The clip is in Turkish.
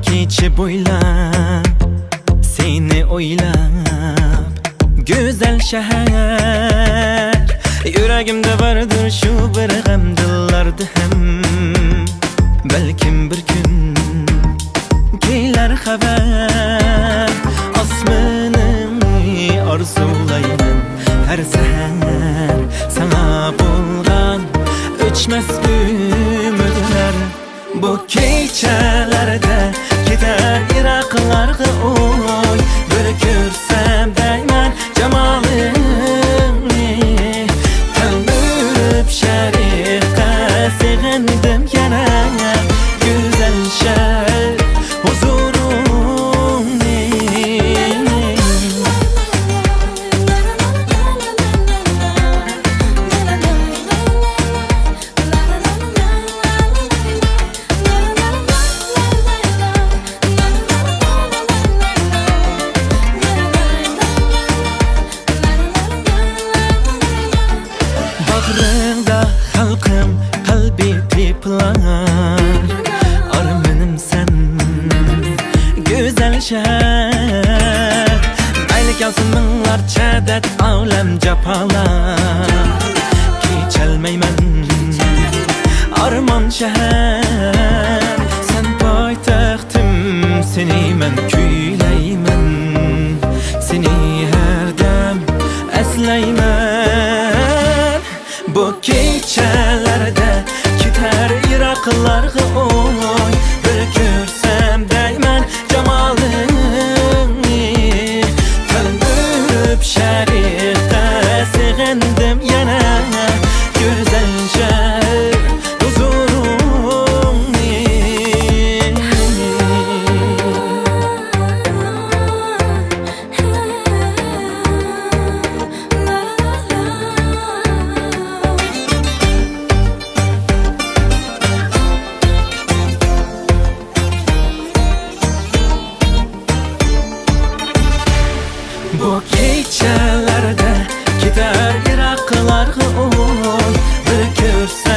kecha bo'ylab seni o'ylab go'zal shahar yuragimda vardır shu bir g'am dillarda ham balkim bir kun kelar xabar osmonimni orzulayman har sahar sana bo'lgan o'chmas umidlar bu kechalarda ketar yiroqlarga oy bir ko'rsam dayman jamolingni tanib shariqqa sig'indim yana go'zal shahar huzurungni Bağrında halkım kalbi teplar armanım sen güzel şehir mayli kelsin minglarcha dard olam jafolar kecholmayman armon shahar sen poytaxtim seni men kuylayman seni har dam aslayman bu kechalarda ketar yiroqlarga oy bir ko'rsam dayman jamolingni tanib shariqqa sig'indim yana go'zal shahar huzurungni bu kechalarda ketar yiroqlarga oy bir ko'rsam